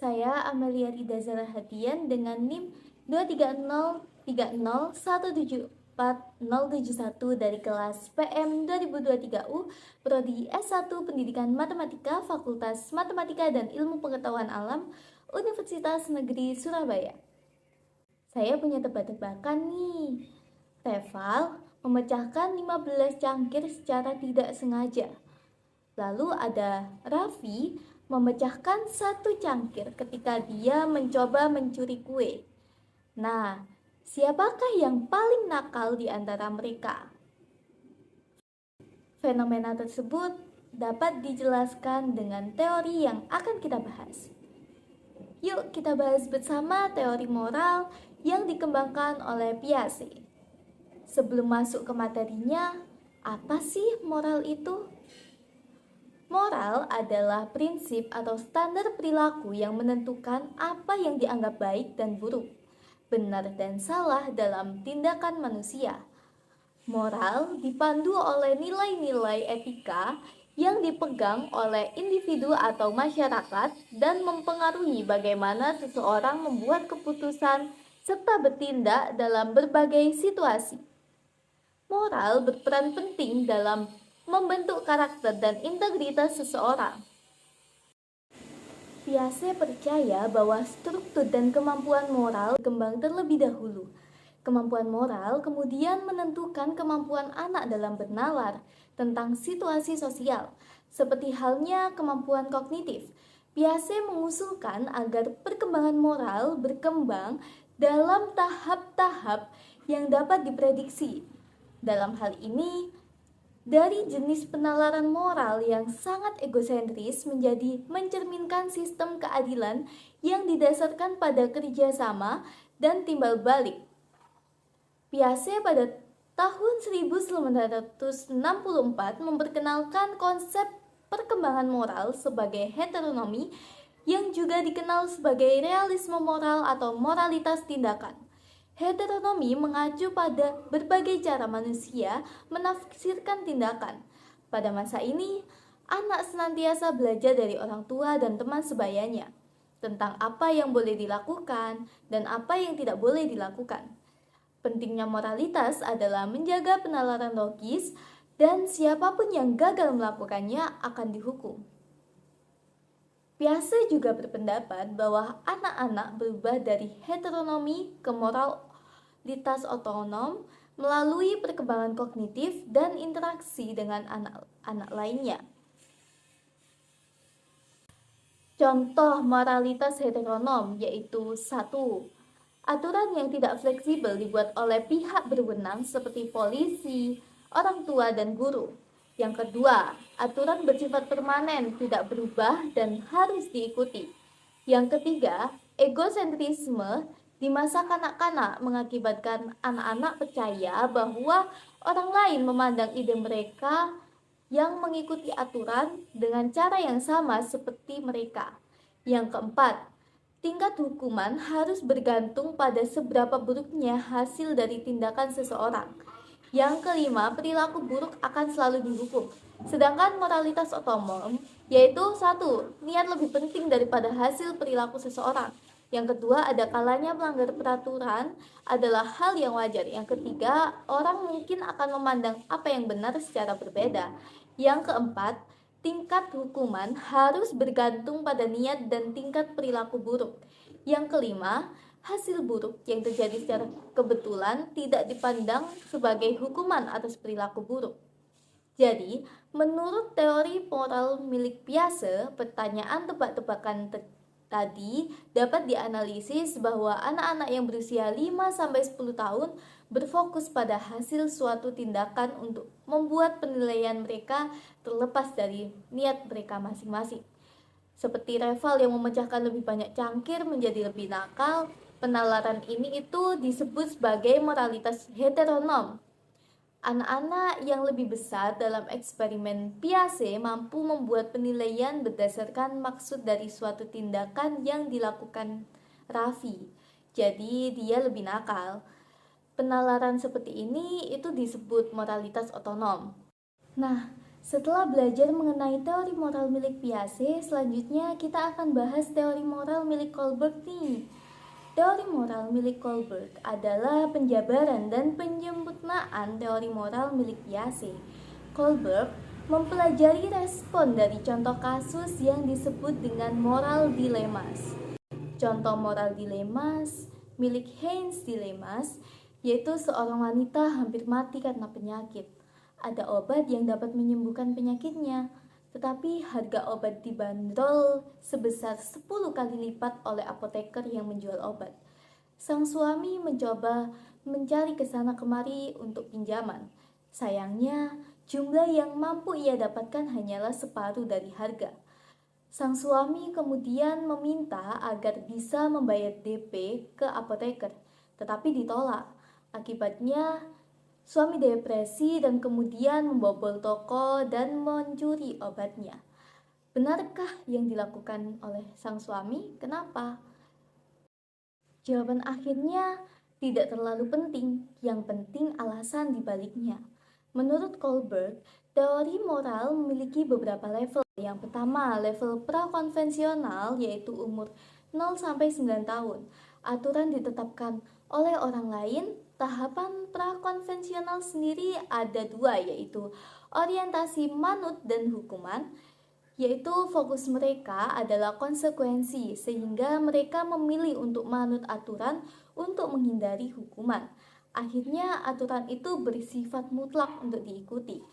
Saya Amelia Rida Zarahadian dengan NIM 23030174071 dari kelas PM 2023U Prodi S1 Pendidikan Matematika Fakultas Matematika dan Ilmu Pengetahuan Alam Universitas Negeri Surabaya. Saya punya tebak-tebakan nih. Teval memecahkan 15 cangkir secara tidak sengaja. Lalu ada Raffi memecahkan 1 cangkir ketika dia mencoba mencuri kue. Nah, siapakah yang paling nakal di antara mereka? Fenomena tersebut dapat dijelaskan dengan teori yang akan kita bahas. Yuk kita bahas bersama teori moral yang dikembangkan oleh Piaget. Sebelum masuk ke materinya, apa sih moral itu? Moral adalah prinsip atau standar perilaku yang menentukan apa yang dianggap baik dan buruk, benar dan salah dalam tindakan manusia. Moral dipandu oleh nilai-nilai etika yang dipegang oleh individu atau masyarakat dan mempengaruhi bagaimana seseorang membuat keputusan serta bertindak dalam berbagai situasi. Moral berperan penting dalam membentuk karakter dan integritas seseorang. Piaget percaya bahwa struktur dan kemampuan moral berkembang terlebih dahulu. Kemampuan moral kemudian menentukan kemampuan anak dalam bernalar tentang situasi sosial, seperti halnya kemampuan kognitif. Piaget mengusulkan agar perkembangan moral berkembang dalam tahap-tahap yang dapat diprediksi. Dalam hal ini, dari jenis penalaran moral yang sangat egosentris menjadi mencerminkan sistem keadilan yang didasarkan pada kerjasama dan timbal balik. Piaget pada tahun 1964 memperkenalkan konsep perkembangan moral sebagai heteronomi yang juga dikenal sebagai realisme moral atau moralitas tindakan. Heteronomi mengacu pada berbagai cara manusia menafsirkan tindakan. Pada masa ini, anak senantiasa belajar dari orang tua dan teman sebayanya tentang apa yang boleh dilakukan dan apa yang tidak boleh dilakukan. Pentingnya moralitas adalah menjaga penalaran logis dan siapapun yang gagal melakukannya akan dihukum. Piaget juga berpendapat bahwa anak-anak berubah dari heteronomi ke moralitas otonom melalui perkembangan kognitif dan interaksi dengan anak-anak lainnya. Contoh moralitas heteronom yaitu 1. Aturan yang tidak fleksibel dibuat oleh pihak berwenang seperti polisi, orang tua, dan guru. Yang kedua, aturan bersifat permanen, tidak berubah dan harus diikuti. Yang ketiga, egosentrisme di masa kanak-kanak mengakibatkan anak-anak percaya bahwa orang lain memandang ide mereka yang mengikuti aturan dengan cara yang sama seperti mereka. Yang keempat, tingkat hukuman harus bergantung pada seberapa buruknya hasil dari tindakan seseorang. Yang kelima, perilaku buruk akan selalu dihukum. Sedangkan moralitas otonom yaitu 1. Niat lebih penting daripada hasil perilaku seseorang. Yang kedua, ada kalanya melanggar peraturan adalah hal yang wajar. Yang ketiga, orang mungkin akan memandang apa yang benar secara berbeda. Yang keempat, tingkat hukuman harus bergantung pada niat dan tingkat perilaku buruk. Yang kelima, hasil buruk yang terjadi secara kebetulan tidak dipandang sebagai hukuman atas perilaku buruk. Jadi, menurut teori moral milik Piaget, pertanyaan tebak-tebakan tadi dapat dianalisis bahwa anak-anak yang berusia 5-10 tahun berfokus pada hasil suatu tindakan untuk membuat penilaian mereka terlepas dari niat mereka masing-masing. Seperti rival yang memecahkan lebih banyak cangkir menjadi lebih nakal, penalaran ini itu disebut sebagai moralitas heteronom. Anak-anak yang lebih besar dalam eksperimen Piaget mampu membuat penilaian berdasarkan maksud dari suatu tindakan yang dilakukan Raffi. Jadi dia lebih nakal. Penalaran seperti ini itu disebut moralitas otonom. Nah, Setelah belajar mengenai teori moral milik Piaget, selanjutnya kita akan bahas teori moral milik Kohlberg nih. Teori moral milik Kohlberg adalah penjabaran dan penyempurnaan teori moral milik Piaget. Kohlberg mempelajari respon dari contoh kasus yang disebut dengan moral dilemmas. Contoh moral dilemmas milik Heinz Dilemmas yaitu seorang wanita hampir mati karena penyakit. Ada obat yang dapat menyembuhkan penyakitnya, tetapi harga obat dibanderol sebesar 10 kali lipat oleh apoteker yang menjual obat. Sang suami mencoba mencari kesana kemari untuk pinjaman. Sayangnya, jumlah yang mampu ia dapatkan hanyalah separuh dari harga. Sang suami kemudian meminta agar bisa membayar DP ke apoteker, tetapi ditolak. Akibatnya, suami depresi dan kemudian membobol toko dan mencuri obatnya. Benarkah yang dilakukan oleh sang suami? Kenapa? Jawaban akhirnya tidak terlalu penting, yang penting alasan dibaliknya. Menurut Kohlberg, teori moral memiliki beberapa level. Yang pertama, level prakonvensional yaitu umur 0-9 tahun. Aturan ditetapkan oleh orang lain. Tahapan prakonvensional sendiri ada dua, yaitu orientasi manut dan hukuman, yaitu fokus mereka adalah konsekuensi, sehingga mereka memilih untuk manut aturan untuk menghindari hukuman. Akhirnya aturan itu bersifat mutlak untuk diikuti.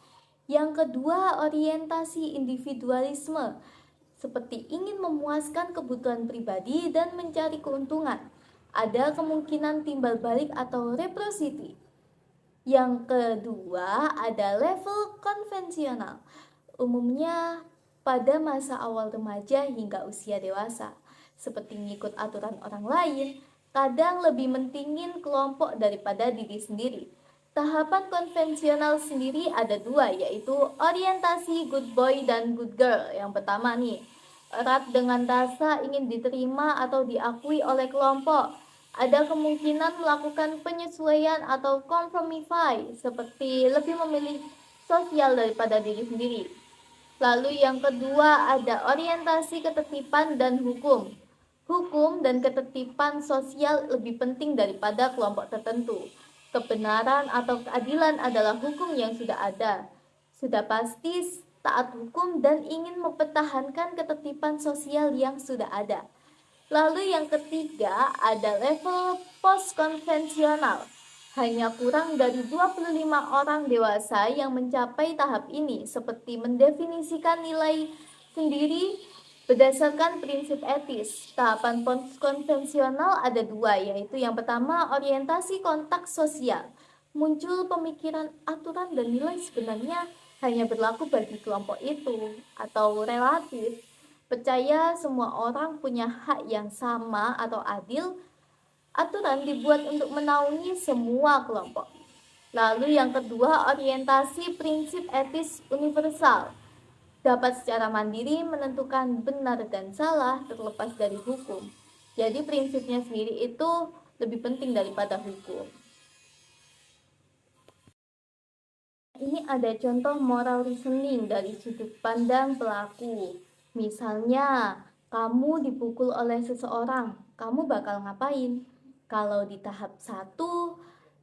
Yang kedua, orientasi individualisme, seperti ingin memuaskan kebutuhan pribadi dan mencari keuntungan. Ada kemungkinan timbal balik atau reciprocity. Yang kedua ada level konvensional, umumnya pada masa awal remaja hingga usia dewasa, seperti mengikut aturan orang lain, kadang lebih mentingin kelompok daripada diri sendiri. Tahapan konvensional sendiri ada dua, yaitu orientasi good boy dan good girl. Yang pertama nih, erat dengan rasa ingin diterima atau diakui oleh kelompok. Ada kemungkinan melakukan penyesuaian atau kompromify, seperti lebih memilih sosial daripada diri sendiri. Lalu yang kedua ada orientasi ketertiban dan hukum. Hukum dan ketertiban sosial lebih penting daripada kelompok tertentu. Kebenaran atau keadilan adalah hukum yang sudah ada. Sudah pasti taat hukum dan ingin mempertahankan ketertiban sosial yang sudah ada. Lalu yang ketiga ada level post-konvensional. Hanya kurang dari 25 orang dewasa yang mencapai tahap ini, seperti mendefinisikan nilai sendiri berdasarkan prinsip etis. Tahapan konvensional ada dua, yaitu yang pertama orientasi kontak sosial. Muncul pemikiran aturan dan nilai sebenarnya hanya berlaku bagi kelompok itu, atau relatif. Percaya semua orang punya hak yang sama atau adil. Aturan dibuat untuk menaungi semua kelompok. Lalu yang kedua orientasi prinsip etis universal, dapat secara mandiri menentukan benar dan salah terlepas dari hukum. Jadi prinsipnya sendiri itu lebih penting daripada hukum. Ini ada contoh moral reasoning dari sudut pandang pelaku. Misalnya, kamu dipukul oleh seseorang, kamu bakal ngapain? Kalau di tahap 1,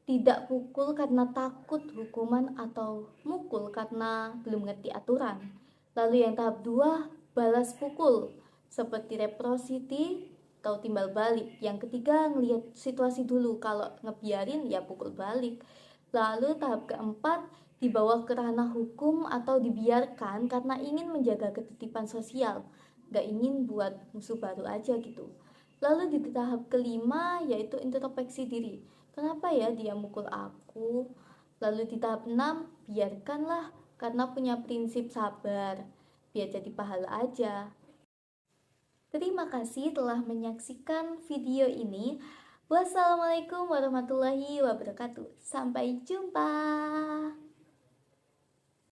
tidak pukul karena takut hukuman atau mukul karena belum ngerti aturan. Lalu yang tahap 2, balas pukul, seperti reciprocity atau timbal balik. Yang ketiga, ngelihat situasi dulu, kalau ngebiarin ya pukul balik. Lalu tahap keempat, dibawa ke ranah hukum atau dibiarkan karena ingin menjaga ketertiban sosial, gak ingin buat musuh baru aja gitu. Lalu di tahap kelima yaitu introspeksi diri, kenapa ya dia mukul aku? Lalu di tahap 6, biarkanlah karena punya prinsip sabar, biar jadi pahala aja. Terima kasih telah menyaksikan video ini. Wassalamualaikum warahmatullahi wabarakatuh. Sampai jumpa.